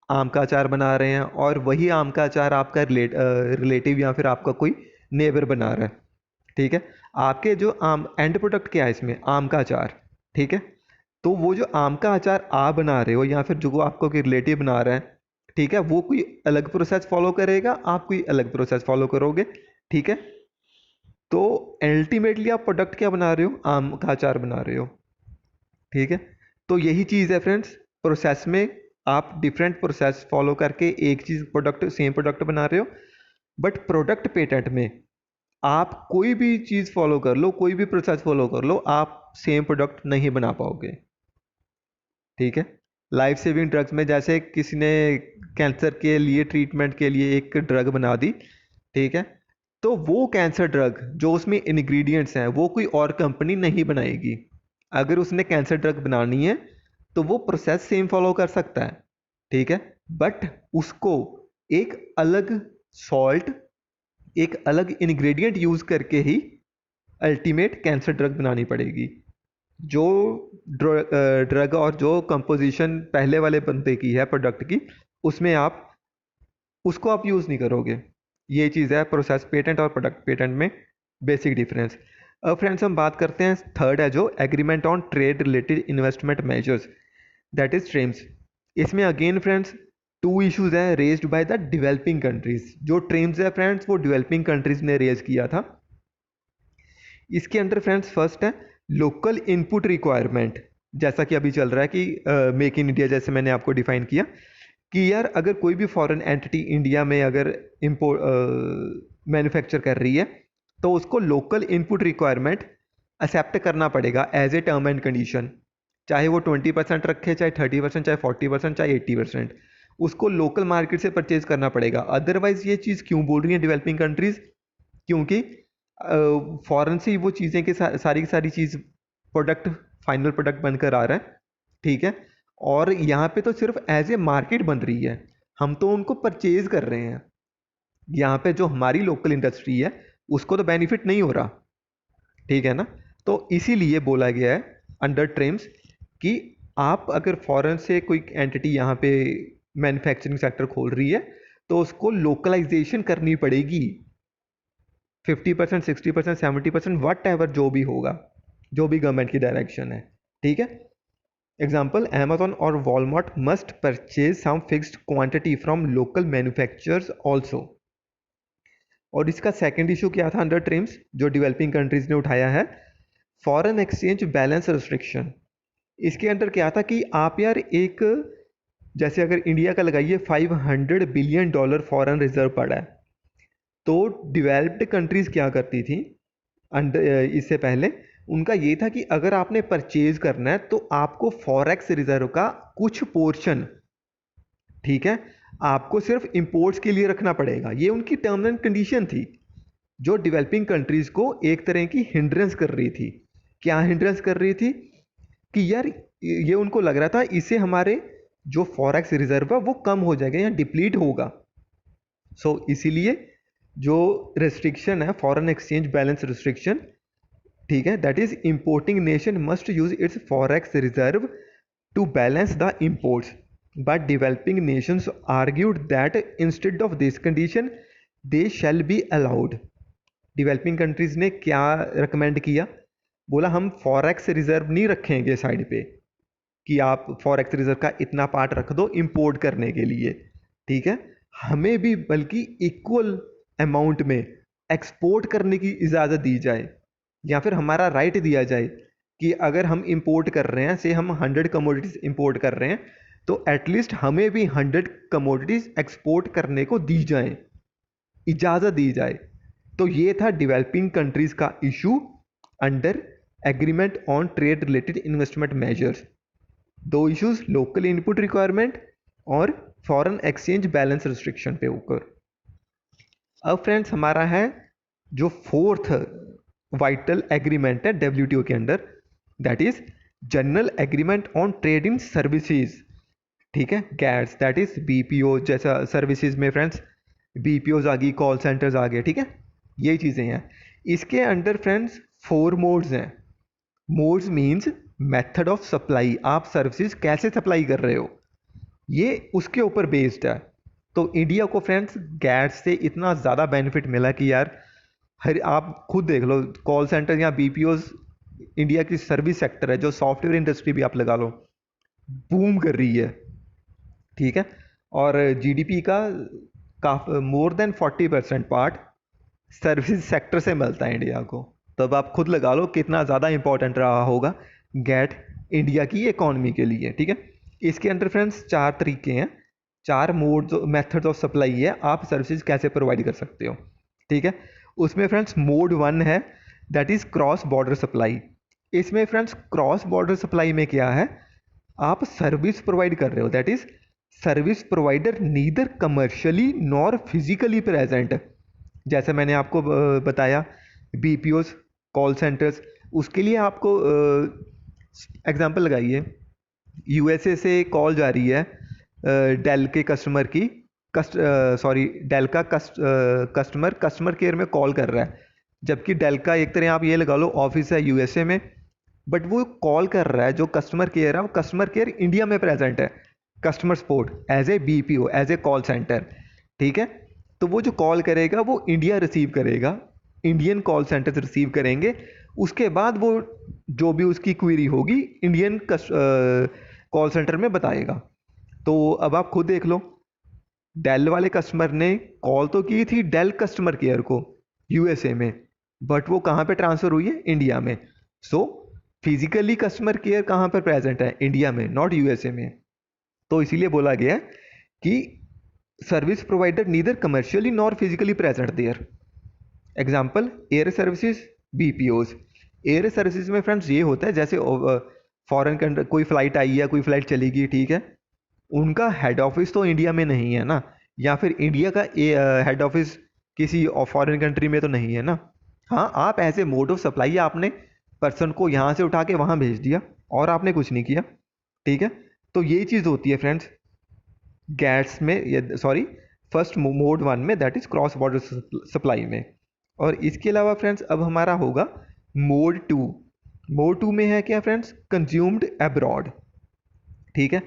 आम का अचार बना रहे हैं और वही आम का अचार आपका रिलेटिव या फिर आपका कोई नेबर बना रहा है, ठीक है। आपके जो आम एंड प्रोडक्ट क्या है इसमें, आम का अचार, ठीक है। तो वो जो आम का अचार आप बना रहे हो या फिर जो आपको कोई रिलेटिव बना रहा है, ठीक है, वो कोई अलग प्रोसेस फॉलो करेगा, आप कोई अलग प्रोसेस फॉलो करोगे, ठीक है। तो अल्टीमेटली आप प्रोडक्ट क्या बना रहे हो, आम का अचार बना रहे हो, ठीक है। तो यही चीज़ है फ्रेंड्स, प्रोसेस में आप डिफरेंट प्रोसेस फॉलो करके एक चीज़ प्रोडक्ट सेम प्रोडक्ट बना रहे हो, बट प्रोडक्ट पेटेंट में आप कोई भी चीज़ फॉलो कर लो, कोई भी प्रोसेस फॉलो कर लो, आप सेम प्रोडक्ट नहीं बना पाओगे, ठीक है। लाइफ सेविंग ड्रग्स में जैसे किसी ने कैंसर के लिए ट्रीटमेंट के लिए एक ड्रग बना दी, ठीक है, तो वो कैंसर ड्रग जो उसमें इंग्रेडिएंट्स हैं वो कोई और कंपनी नहीं बनाएगी। अगर उसने कैंसर ड्रग बनानी है तो वो प्रोसेस सेम फॉलो कर सकता है, ठीक है, बट उसको एक अलग सॉल्ट, एक अलग इंग्रेडिएंट यूज़ करके ही अल्टीमेट कैंसर ड्रग बनानी पड़ेगी। जो ड्रग और जो कंपोजिशन पहले वाले बंदे की है प्रोडक्ट की, उसमें आप उसको आप यूज़ नहीं करोगे। ये चीज़ है प्रोसेस पेटेंट और प्रोडक्ट पेटेंट में बेसिक डिफरेंस। अब फ्रेंड्स हम बात करते हैं, थर्ड है जो agreement on trade related investment measures, that is TRIMS. इसमें अगेन फ्रेंड्स टू इश्यूज हैं raised by the developing countries. जो ट्रेम्स है फ्रेंड्स वो डेवलपिंग कंट्रीज ने रेज किया था। इसके अंदर फ्रेंड्स फर्स्ट है लोकल इनपुट रिक्वायरमेंट, जैसा कि अभी चल रहा है कि मेक इन इंडिया, जैसे मैंने आपको डिफाइन किया कि यार अगर कोई भी फॉरेन एंटिटी इंडिया में अगर इम्पोर्ट मैन्युफैक्चर कर रही है तो उसको लोकल इनपुट रिक्वायरमेंट एक्सेप्ट करना पड़ेगा as a term and condition, चाहे वो 20% रखे, चाहे 30%, चाहे 40%, चाहे 80%, उसको लोकल मार्केट से परचेज करना पड़ेगा। अदरवाइज ये चीज़ क्यों बोल रही है डेवलपिंग कंट्रीज, क्योंकि फॉरेन से ही वो चीज़ें की सारी की सारी चीज़ प्रोडक्ट फाइनल प्रोडक्ट बनकर आ रहा है, ठीक है, और यहाँ पे तो सिर्फ एज ए मार्केट बन रही है, हम तो उनको परचेज कर रहे हैं। यहाँ पे जो हमारी लोकल इंडस्ट्री है उसको तो बेनिफिट नहीं हो रहा, ठीक है ना। तो इसीलिए बोला गया है अंडर ट्रेम्स कि आप अगर फॉरेन से कोई एंटिटी यहाँ पे मैन्युफैक्चरिंग सेक्टर खोल रही है तो उसको लोकलाइजेशन करनी पड़ेगी, 50%, 60%, 70%, वट एवर जो भी होगा, जो भी गवर्नमेंट की डायरेक्शन है, ठीक है। एग्जाम्पल, Amazon और Walmart must purchase some fixed quantity from local manufacturers also। और इसका सेकंड इशू क्या था अंडर ट्रेम्स जो डेवलपिंग कंट्रीज ने उठाया है, फॉरेन एक्सचेंज बैलेंस रिस्ट्रिक्शन। इसके अंदर क्या था कि आप यार एक, जैसे अगर इंडिया का लगाइए $500 बिलियन फॉरेन रिजर्व पड़ा है, तो डेवलप्ड कंट्रीज क्या करती थी अंडर इससे पहले, उनका ये था कि अगर आपने परचेज करना है तो आपको फॉरेक्स रिजर्व का कुछ पोर्शन, ठीक है, आपको सिर्फ इंपोर्ट्स के लिए रखना पड़ेगा। ये उनकी टर्म एंड कंडीशन थी जो डेवलपिंग कंट्रीज को एक तरह की हिंड्रेंस कर रही थी। क्या हिंड्रेंस कर रही थी कि यार ये उनको लग रहा था इससे हमारे जो फॉरेक्स रिजर्व है वो कम हो जाएगा या डिप्लीट होगा। सो इसीलिए जो रेस्ट्रिक्शन है फॉरेन एक्सचेंज बैलेंस रिस्ट्रिक्शन, ठीक है, that is importing nation must use its forex reserve to balance the imports, but developing nations argued that instead of this condition they shall be allowed. Developing countries ने क्या recommend किया, बोला हम forex reserve नहीं रखेंगे side पे कि आप फॉरेक्स रिजर्व का इतना पार्ट रख दो इंपोर्ट करने के लिए, ठीक है, हमें भी बल्कि इक्वल अमाउंट में एक्सपोर्ट करने की इजाज़त दी जाए, या फिर हमारा राइट दिया जाए कि अगर हम इंपोर्ट कर रहे हैं, से हम 100 कमोडिटीज़ इंपोर्ट कर रहे हैं, तो एटलीस्ट हमें भी 100 कमोडिटीज़ एक्सपोर्ट करने को दी जाए, इजाज़त दी जाए। तो ये था डेवलपिंग कंट्रीज़ का issue under agreement on trade related investment measures, 2 issues local input requirement और फॉरेन एक्सचेंज बैलेंस रिस्ट्रिक्शन पे ऊपर। अब फ्रेंड्स हमारा है जो फोर्थ वाइटल एग्रीमेंट है डब्ल्यूटीओ के under, that is general agreement on trade in services, ठीक है, गैट्स, दैट इज बीपीओ जैसा सर्विसेज में फ्रेंड्स बीपीओज आ गई, कॉल सेंटर्स आ गए, ठीक है, यही चीज़ें हैं। इसके अंडर फ्रेंड्स 4 मोड्स हैं। Modes means method of supply, आप सर्विसेज कैसे सप्लाई कर रहे हो, ये उसके ऊपर बेस्ड है। तो इंडिया को फ्रेंड्स गैट से इतना ज़्यादा बेनिफिट मिला कि यार हर आप खुद देख लो, कॉल सेंटर या बीपीओज इंडिया की सर्विस सेक्टर है, जो सॉफ्टवेयर इंडस्ट्री भी आप लगा लो, बूम कर रही है, ठीक है। और जीडीपी का more than 40% part service sector से मिलता है इंडिया को। तो अब आप खुद लगा लो कितना ज़्यादा इंपॉर्टेंट रहा होगा गैट इंडिया की इकोनॉमी के लिए, ठीक है। इसके अंदर फ्रेंड्स 4 तरीके हैं, 4 मोड्स मेथड्स ऑफ सप्लाई है, आप सर्विसेज कैसे प्रोवाइड कर सकते हो, ठीक है। उसमें फ्रेंड्स मोड 1 है, that is cross border supply. इसमें फ्रेंड्स क्रॉस बॉर्डर सप्लाई में क्या है, आप सर्विस प्रोवाइड कर रहे हो, that is service provider neither commercially nor physically present. जैसे मैंने आपको बताया बीपीओस, कॉल सेंटर्स, उसके लिए आपको एग्जांपल लगाइए, यूएसए से कॉल जा रही है डेल के कस्टमर की, डेल का कस्टमर केयर में कॉल कर रहा है, जबकि डेल का एक तरह आप ये लगा लो ऑफिस है यूएसए में, बट वो कॉल कर रहा है, जो कस्टमर केयर है वो कस्टमर केयर इंडिया में प्रेजेंट है, customer support as a BPO, as a call centre, ठीक है। तो वो जो कॉल करेगा वो इंडिया रिसीव करेगा, इंडियन कॉल सेंटर से रिसीव करेंगे, उसके बाद वो जो भी उसकी क्वेरी होगी इंडियन कॉल सेंटर में बताएगा। तो अब आप खुद देख लो, डेल वाले कस्टमर ने कॉल तो की थी डेल कस्टमर केयर को यूएसए में, बट वो कहाँ पे ट्रांसफ़र हुई है, इंडिया में। सो फिजिकली कस्टमर केयर कहाँ पर प्रेजेंट है, इंडिया में, नॉट यूएसए में। तो इसीलिए बोला गया है कि service provider neither commercially nor physically present there. Example air services, BPOs. Air services में फ्रेंड्स ये होता है जैसे फॉरेन कंट्री कोई फ्लाइट आई है, कोई फ्लाइट चलेगी, ठीक है, उनका हेड ऑफिस तो इंडिया में नहीं है ना, या फिर इंडिया का हेड ऑफिस किसी फॉरेन कंट्री में तो नहीं है ना। हाँ, आप ऐसे मोड ऑफ सप्लाई आपने पर्सन को यहाँ से उठा के वहाँ भेज दिया और आपने कुछ नहीं किया, ठीक है। तो ये चीज़ होती है फ्रेंड्स गैट्स में, सॉरी फर्स्ट मोड 1 में, that is cross border supply में। और इसके अलावा फ्रेंड्स अब हमारा होगा मोड 2। मोड 2 में है क्या फ्रेंड्स, कंज्यूम्ड अब्रॉड, ठीक है,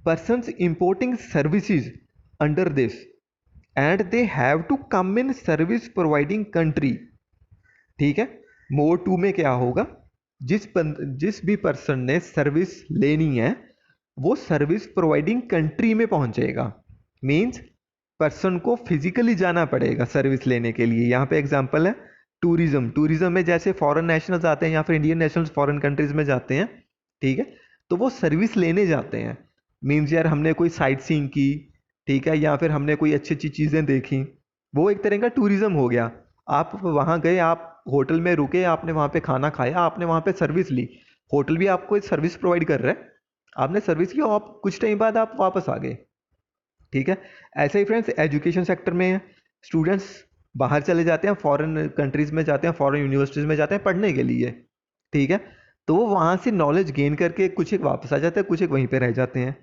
persons importing services under this and they have to come in service providing country, ठीक है। मोड 2 में क्या होगा, जिस भी पर्सन ने सर्विस लेनी है वो सर्विस प्रोवाइडिंग कंट्री में पहुंचेगा, मींस पर्सन को फिजिकली जाना पड़ेगा सर्विस लेने के लिए। यहाँ पे एग्जांपल है टूरिज्म में जैसे फॉरेन नेशनल्स आते हैं या फिर इंडियन नेशनल्स फॉरेन कंट्रीज में जाते हैं, ठीक है, तो वो सर्विस लेने जाते हैं, मीन्स यार हमने कोई साइट सीइंग की, ठीक है, या फिर हमने कोई अच्छी अच्छी चीज़ें देखी, वो एक तरह का टूरिज्म हो गया। आप वहाँ गए, आप होटल में रुके, आपने वहाँ पे खाना खाया, आपने वहाँ पे सर्विस ली, होटल भी आपको सर्विस प्रोवाइड कर रहा है, आपने सर्विस की, आप कुछ टाइम बाद आप वापस आ गए, ठीक है। ऐसे ही फ्रेंड्स एजुकेशन सेक्टर में स्टूडेंट्स बाहर चले जाते हैं, फॉरेन कंट्रीज़ में जाते हैं, फॉरेन यूनिवर्सिटीज़ में जाते हैं पढ़ने के लिए, ठीक है, तो वो वहाँ से नॉलेज गेन करके कुछ एक वापस आ जाते हैं, कुछ एक वहीं पे रह जाते हैं,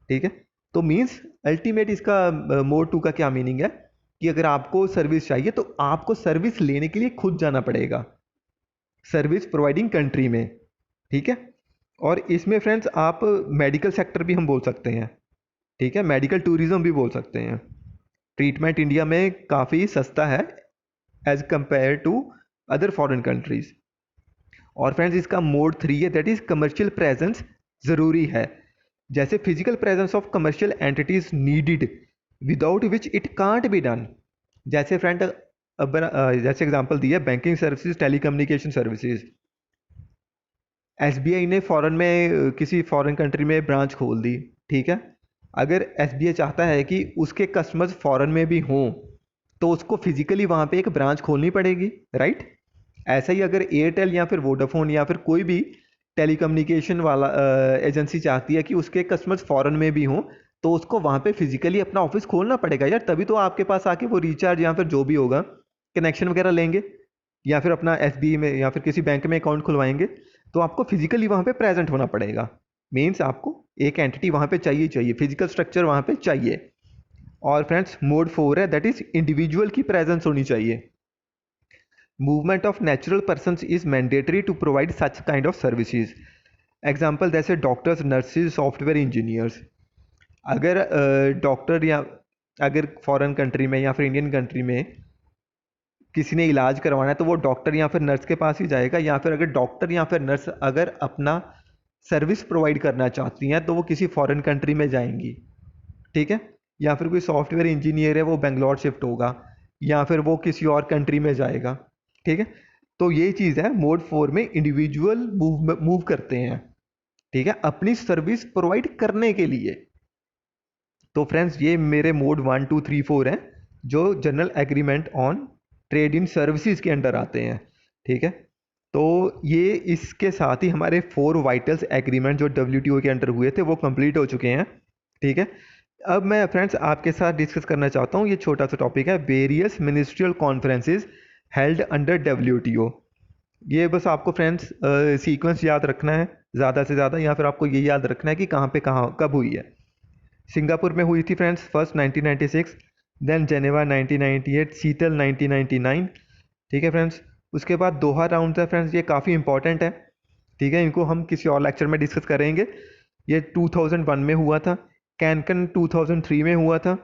ठीक है। तो मीन्स अल्टीमेट इसका मोड 2 का क्या मीनिंग है कि अगर आपको सर्विस चाहिए तो आपको सर्विस लेने के लिए खुद जाना पड़ेगा सर्विस प्रोवाइडिंग कंट्री में, ठीक है। और इसमें फ्रेंड्स आप मेडिकल सेक्टर भी हम बोल सकते हैं, ठीक है, मेडिकल टूरिज्म भी बोल सकते हैं। ट्रीटमेंट इंडिया में काफ़ी सस्ता है as compared to other foreign countries. और फ्रेंड्स इसका मोड 3 है, दैट इज कमर्शियल प्रेजेंस ज़रूरी है, जैसे physical presence of commercial entities needed without which it can't be done. जैसे फ्रेंड अब जैसे एग्जांपल दिया banking services, telecommunication services, SBI ने फॉरेन में किसी फॉरेन कंट्री में ब्रांच खोल दी, ठीक है, अगर एसबीआई चाहता है कि उसके कस्टमर्स फॉरेन में भी हों तो उसको फिजिकली वहाँ पे एक ब्रांच खोलनी पड़ेगी, राइट। ऐसा ही अगर एयरटेल या फिर वोडाफोन या फिर कोई भी टेलीकम्युनिकेशन वाला एजेंसी चाहती है कि उसके कस्टमर्स फॉरेन में भी हों, तो उसको वहाँ पे फिजिकली अपना ऑफिस खोलना पड़ेगा यार, तभी तो आपके पास आके वो रिचार्ज या फिर जो भी होगा कनेक्शन वगैरह लेंगे, या फिर अपना एसबीआई में या फिर किसी बैंक में अकाउंट खुलवाएंगे। तो आपको फिजिकली वहाँ पे प्रेजेंट होना पड़ेगा। मीन्स आपको एक एंटिटी वहाँ पे चाहिए चाहिए, फिजिकल स्ट्रक्चर वहाँ पे चाहिए। और फ्रेंड्स मोड 4 है, दैट इज इंडिविजुअल की प्रेजेंस होनी चाहिए। Movement of natural person is mandatory to provide such kind of services. Example जैसे डॉक्टर्स, नर्सिस, सॉफ्टवेयर इंजीनियर्स। अगर डॉक्टर या अगर फॉरेन कंट्री में या फिर इंडियन कंट्री में किसी ने इलाज करवाना है, तो वो डॉक्टर या फिर नर्स के पास ही जाएगा, या फिर अगर डॉक्टर या फिर नर्स अगर अपना सर्विस प्रोवाइड करना चाहती हैं तो वो किसी फॉरेन कंट्री में जाएंगी, ठीक है। या फिर कोई सॉफ्टवेयर इंजीनियर है वो बेंगलोर शिफ्ट होगा, या फिर वो किसी और कंट्री में जाएगा, ठीक है। तो ये चीज़ है, मोड 4 में इंडिविजुअल मूव करते हैं, ठीक है, अपनी सर्विस प्रोवाइड करने के लिए। तो फ्रेंड्स ये मेरे मोड 1 2 3 4 हैं जो general agreement on trade in services के अंडर आते हैं, ठीक है। तो ये इसके साथ ही हमारे 4 वाइटल्स एग्रीमेंट जो डब्ल्यूटीओ के अंडर हुए थे वो कंप्लीट हो चुके हैं, ठीक है। अब मैं फ्रेंड्स आपके साथ डिस्कस करना चाहता हूँ, ये छोटा सा टॉपिक है, various ministerial conferences held under WTO. ये बस आपको फ्रेंड्स सीक्वेंस याद रखना है ज़्यादा से ज़्यादा, या फिर आपको ये याद रखना है कि कहाँ पे कहाँ कब हुई है। सिंगापुर में हुई थी friends first 1996, then Geneva 1998, Seattle 1999, ठीक है फ्रेंड्स। उसके बाद दोहा राउंड है फ्रेंड्स, ये काफ़ी इंपॉर्टेंट है, ठीक है, इनको हम किसी और लेक्चर में डिस्कस करेंगे। ये 2001 में हुआ था, कैनकन 2003 में हुआ था।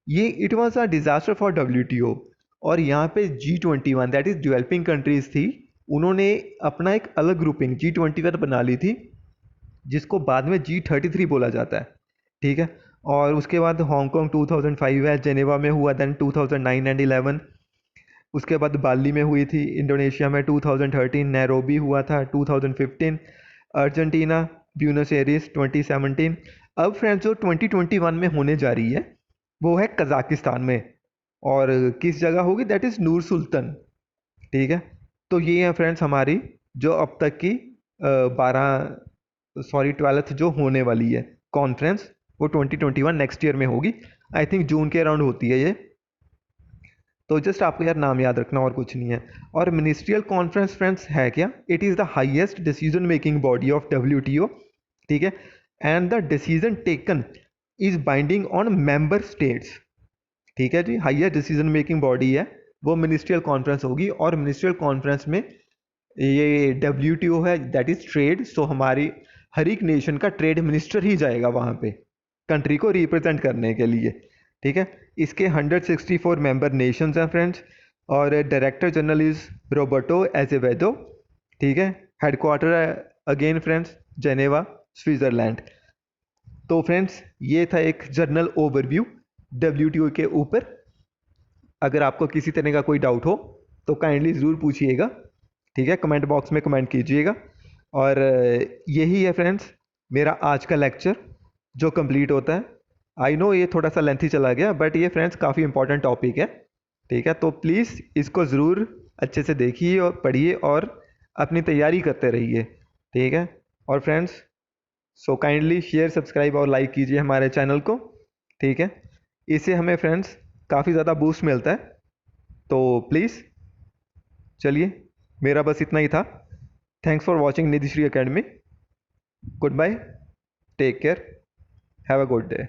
ये it was a disaster for WTO. और यहाँ पे G21 that is developing countries थी, उन्होंने अपना एक अलग ग्रुपिंग G21 बना ली थी, जिसको बाद में G33 बोला जाता है, ठीक है। और उसके बाद हांगकांग 2005 है, जेनेवा में हुआ, देन 2009 एंड 11। उसके बाद बाली में हुई थी इंडोनेशिया में 2013, नैरोबी हुआ था 2015, अर्जेंटीना ब्यूनस एयर्स 2017। अब फ्रेंड्स जो 2021 में होने जा रही है वो है कजाकिस्तान में, और किस जगह होगी, दैट इज़ नूर सुल्तान, ठीक है। तो ये है फ्रेंड्स हमारी जो अब तक की 12th जो होने वाली है कॉन्फ्रेंस, वो 2021 नेक्स्ट ईयर में होगी। आई थिंक जून के अराउंड होती है ये। तो जस्ट आपको यार नाम याद रखना और कुछ नहीं है। और मिनिस्ट्रियल कॉन्फ्रेंस फ्रेंड्स है क्या, it is the highest decision making body of WTO, ठीक है। And the decision taken is binding on member states, ठीक है जी। हाईएस्ट डिसीजन मेकिंग बॉडी है वो मिनिस्ट्रियल कॉन्फ्रेंस होगी, और मिनिस्ट्रियल कॉन्फ्रेंस में ये डब्ल्यूटीओ है दैट इज ट्रेड, सो हमारी हर एक नेशन का ट्रेड मिनिस्टर ही जाएगा वहाँ पे कंट्री को रिप्रेजेंट करने के लिए, ठीक है। इसके 164 मेंबर नेशंस हैं फ्रेंड्स, और डायरेक्टर जनरल इज रोबर्टो एजेवेडो, ठीक है। हेडक्वार्टर है अगेन फ्रेंड्स जेनेवा, स्विट्ज़रलैंड। तो फ्रेंड्स ये था एक जर्नल ओवरव्यू डब्ल्यूटीओ के ऊपर। अगर आपको किसी तरह का कोई डाउट हो तो काइंडली ज़रूर पूछिएगा, ठीक है, कमेंट बॉक्स में कमेंट कीजिएगा। और यही है फ्रेंड्स मेरा आज का लेक्चर जो कंप्लीट होता है। आई नो ये थोड़ा सा लेंथी चला गया, बट ये फ्रेंड्स काफ़ी इंपॉर्टेंट टॉपिक है, ठीक है। तो प्लीज़ इसको ज़रूर अच्छे से देखिए और पढ़िए और अपनी तैयारी करते रहिए, ठीक है। और friends so kindly share, subscribe और लाइक कीजिए हमारे चैनल को, ठीक है। इससे हमें फ्रेंड्स काफ़ी ज़्यादा बूस्ट मिलता है। तो प्लीज़ चलिए, मेरा बस इतना ही था। Thanks for watching Nidhishree academy. Goodbye, take care, have a good day.